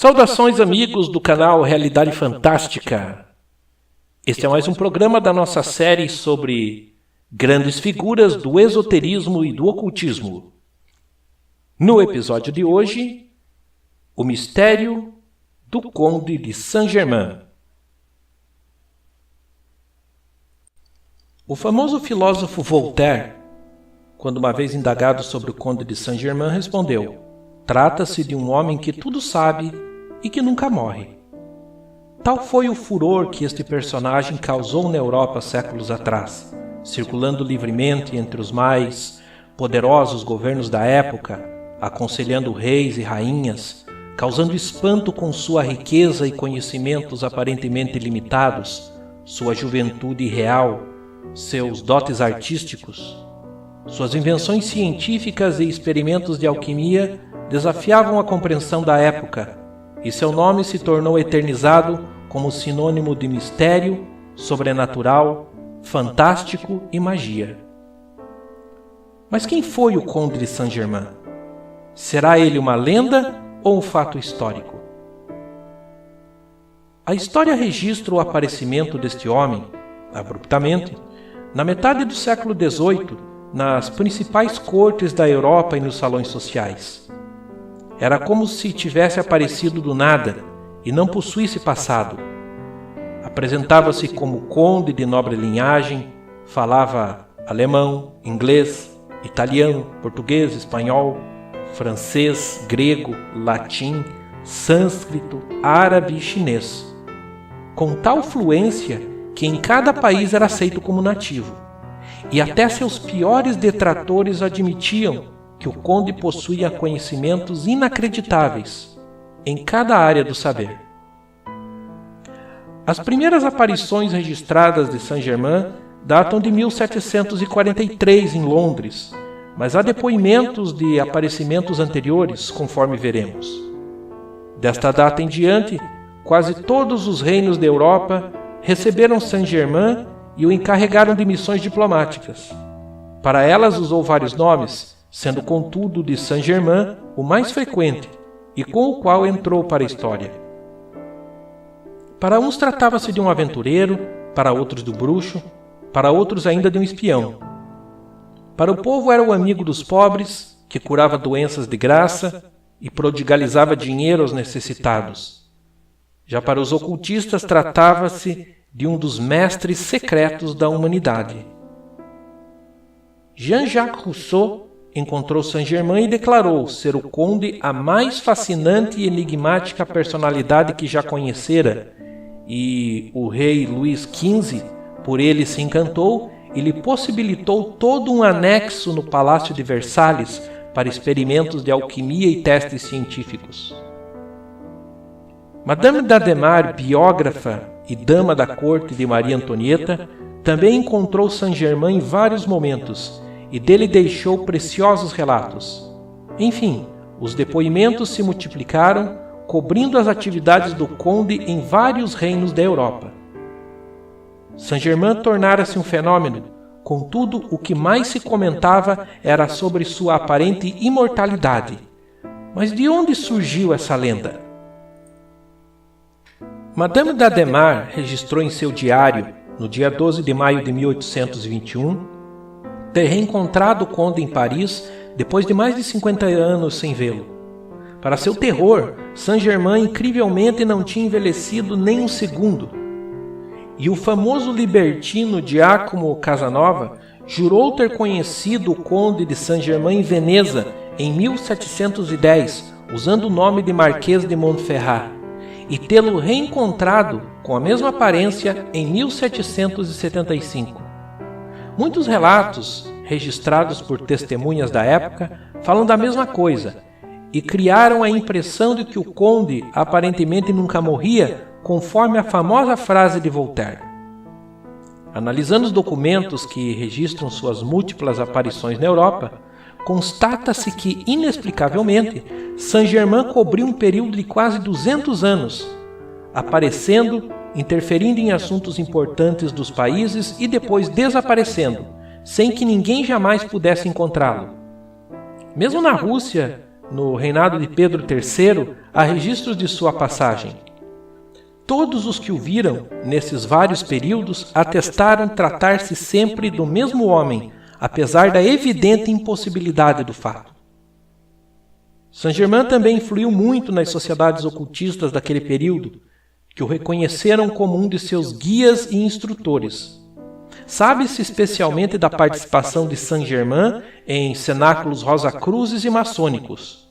Saudações, amigos do canal Realidade Fantástica. Este é mais um programa da nossa série sobre grandes figuras do esoterismo e do ocultismo. No episódio de hoje, o mistério do Conde de Saint-Germain. O famoso filósofo Voltaire, quando uma vez indagado sobre o Conde de Saint-Germain, respondeu: trata-se de um homem que tudo sabe e que nunca morre. Tal foi o furor que este personagem causou na Europa séculos atrás, circulando livremente entre os mais poderosos governos da época, aconselhando reis e rainhas, causando espanto com sua riqueza e conhecimentos aparentemente limitados, sua juventude irreal, seus dotes artísticos. Suas invenções científicas e experimentos de alquimia desafiavam a compreensão da época, e seu nome se tornou eternizado como sinônimo de mistério, sobrenatural, fantástico e magia. Mas quem foi o Conde de Saint-Germain? Será ele uma lenda ou um fato histórico? A história registra o aparecimento deste homem, abruptamente, na metade do século XVIII, nas principais cortes da Europa e nos salões sociais. Era como se tivesse aparecido do nada e não possuísse passado. Apresentava-se como conde de nobre linhagem, falava alemão, inglês, italiano, português, espanhol, francês, grego, latim, sânscrito, árabe e chinês, com tal fluência que em cada país era aceito como nativo, e até seus piores detratores admitiam que o conde possuía conhecimentos inacreditáveis em cada área do saber. As primeiras aparições registradas de Saint-Germain datam de 1743 em Londres, mas há depoimentos de aparecimentos anteriores, conforme veremos. Desta data em diante, quase todos os reinos da Europa receberam Saint-Germain e o encarregaram de missões diplomáticas. Para elas usou vários nomes, sendo contudo de Saint-Germain o mais frequente e com o qual entrou para a história. Para uns tratava-se de um aventureiro, para outros do bruxo, para outros ainda de um espião. Para o povo era o amigo dos pobres, que curava doenças de graça e prodigalizava dinheiro aos necessitados. Já para os ocultistas tratava-se de um dos mestres secretos da humanidade. Jean-Jacques Rousseau encontrou Saint-Germain e declarou ser o conde a mais fascinante e enigmática personalidade que já conhecera, e o rei Luís XV por ele se encantou e lhe possibilitou todo um anexo no Palácio de Versalhes para experimentos de alquimia e testes científicos. Madame d'Adhémar, biógrafa e dama da corte de Maria Antonieta, também encontrou Saint-Germain em vários momentos e dele deixou preciosos relatos. Enfim, os depoimentos se multiplicaram, cobrindo as atividades do conde em vários reinos da Europa. Saint-Germain tornara-se um fenômeno, contudo, o que mais se comentava era sobre sua aparente imortalidade. Mas de onde surgiu essa lenda? Madame d'Adhémar registrou em seu diário, no dia 12 de maio de 1821, ter reencontrado o conde em Paris depois de mais de 50 anos sem vê-lo. Para seu terror, Saint-Germain incrivelmente não tinha envelhecido nem um segundo. E o famoso libertino Giacomo Casanova jurou ter conhecido o conde de Saint-Germain em Veneza em 1710, usando o nome de Marquês de Montferrat, e tê-lo reencontrado com a mesma aparência em 1775. Muitos relatos, registrados por testemunhas da época, falam da mesma coisa e criaram a impressão de que o conde aparentemente nunca morria, conforme a famosa frase de Voltaire. Analisando os documentos que registram suas múltiplas aparições na Europa, constata-se que, inexplicavelmente, Saint-Germain cobriu um período de quase 200 anos, aparecendo, interferindo em assuntos importantes dos países e depois desaparecendo, sem que ninguém jamais pudesse encontrá-lo. Mesmo na Rússia, no reinado de Pedro III, há registros de sua passagem. Todos os que o viram, nesses vários períodos, atestaram tratar-se sempre do mesmo homem, apesar da evidente impossibilidade do fato. Saint-Germain também influiu muito nas sociedades ocultistas daquele período, que o reconheceram como um de seus guias e instrutores. Sabe-se especialmente da participação de Saint-Germain em cenáculos rosacruzes e maçônicos.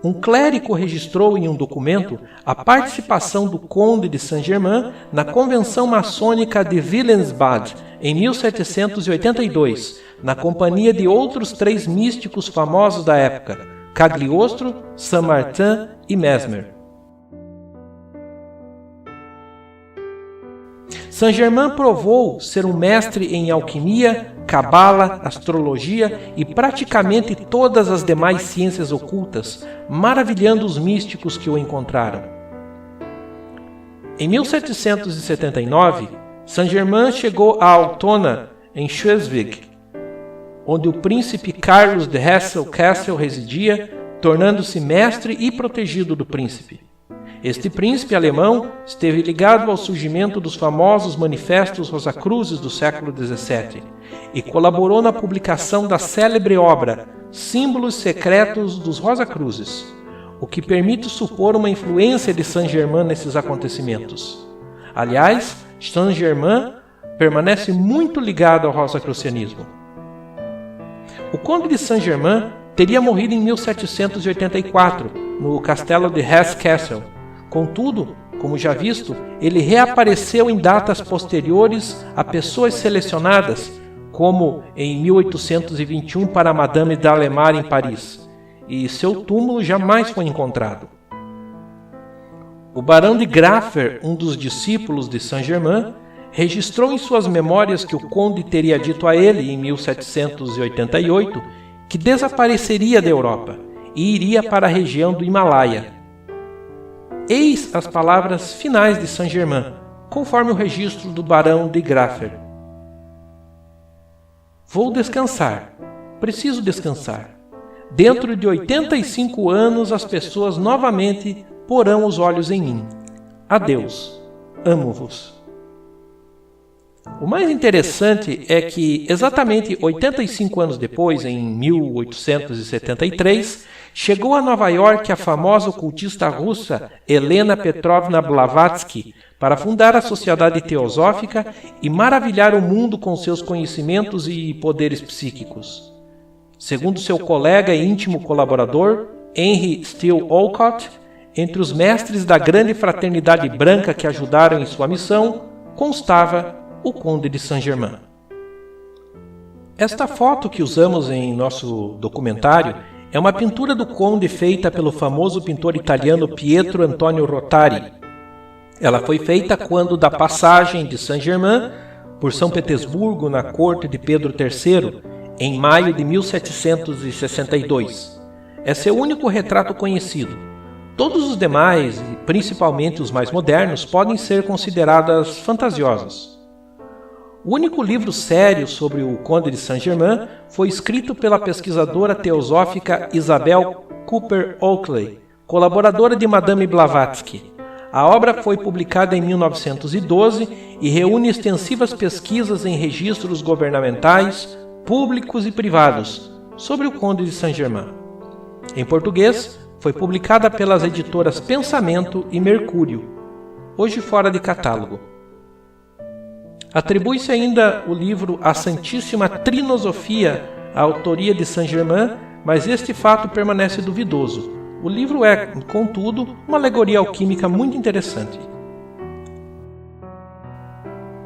Um clérigo registrou em um documento a participação do conde de Saint-Germain na convenção maçônica de Wilhelmsbad, em 1782, na companhia de outros 3 místicos famosos da época, Cagliostro, Saint-Martin e Mesmer. Saint-Germain provou ser um mestre em alquimia, cabala, astrologia e praticamente todas as demais ciências ocultas, maravilhando os místicos que o encontraram. Em 1779, Saint-Germain chegou a Altona, em Schleswig, onde o príncipe Carlos de Hesse-Kassel residia, tornando-se mestre e protegido do príncipe. Este príncipe alemão esteve ligado ao surgimento dos famosos manifestos rosacruzes do século XVII e colaborou na publicação da célebre obra Símbolos Secretos dos Rosacruzes, o que permite supor uma influência de Saint-Germain nesses acontecimentos. Aliás, Saint-Germain permanece muito ligado ao rosacrucianismo. O conde de Saint-Germain teria morrido em 1784, no castelo de Hesse-Kassel. Contudo, como já visto, ele reapareceu em datas posteriores a pessoas selecionadas, como em 1821 para Madame d'Alemar em Paris, e seu túmulo jamais foi encontrado. O barão de Graffer, um dos discípulos de Saint-Germain, registrou em suas memórias que o conde teria dito a ele, em 1788, que desapareceria da Europa e iria para a região do Himalaia. Eis as palavras finais de Saint-Germain, conforme o registro do barão de Graffer. Vou descansar. Preciso descansar. Dentro de 85 anos as pessoas novamente porão os olhos em mim. Adeus. Amo-vos. O mais interessante é que, exatamente 85 anos depois, em 1873, chegou a Nova York a famosa ocultista russa Helena Petrovna Blavatsky para fundar a Sociedade Teosófica e maravilhar o mundo com seus conhecimentos e poderes psíquicos. Segundo seu colega e íntimo colaborador, Henry Steele Olcott, entre os mestres da grande fraternidade branca que ajudaram em sua missão, constava o Conde de Saint-Germain. Esta foto que usamos em nosso documentário é uma pintura do Conde feita pelo famoso pintor italiano Pietro Antonio Rotari. Ela foi feita quando da passagem de Saint-Germain por São Petersburgo na corte de Pedro III, em maio de 1762. É seu único retrato conhecido. Todos os demais, e principalmente os mais modernos, podem ser consideradas fantasiosas. O único livro sério sobre o Conde de Saint-Germain foi escrito pela pesquisadora teosófica Isabel Cooper Oakley, colaboradora de Madame Blavatsky. A obra foi publicada em 1912 e reúne extensivas pesquisas em registros governamentais, públicos e privados sobre o Conde de Saint-Germain. Em português, foi publicada pelas editoras Pensamento e Mercúrio, hoje fora de catálogo. Atribui-se ainda o livro A Santíssima Trinosofia à autoria de Saint-Germain, mas este fato permanece duvidoso. O livro é, contudo, uma alegoria alquímica muito interessante.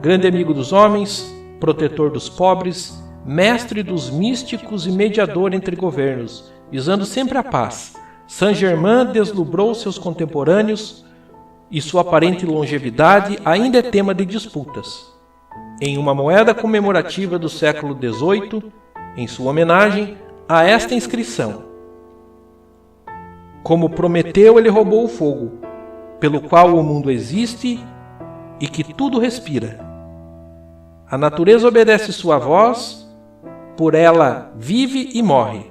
Grande amigo dos homens, protetor dos pobres, mestre dos místicos e mediador entre governos, visando sempre a paz, Saint-Germain deslumbrou seus contemporâneos e sua aparente longevidade ainda é tema de disputas. Em uma moeda comemorativa do século XVIII, em sua homenagem, há esta inscrição: como prometeu, ele roubou o fogo, pelo qual o mundo existe e que tudo respira. A natureza obedece sua voz, por ela vive e morre.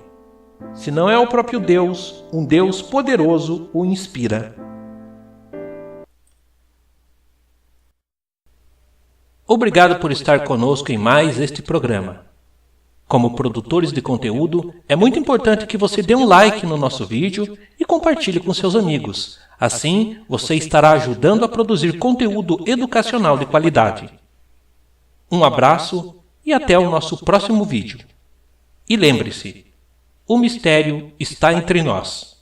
Se não é o próprio Deus, um Deus poderoso o inspira. Obrigado por estar conosco em mais este programa. Como produtores de conteúdo, é muito importante que você dê um like no nosso vídeo e compartilhe com seus amigos. Assim, você estará ajudando a produzir conteúdo educacional de qualidade. Um abraço e até o nosso próximo vídeo. E lembre-se, o mistério está entre nós.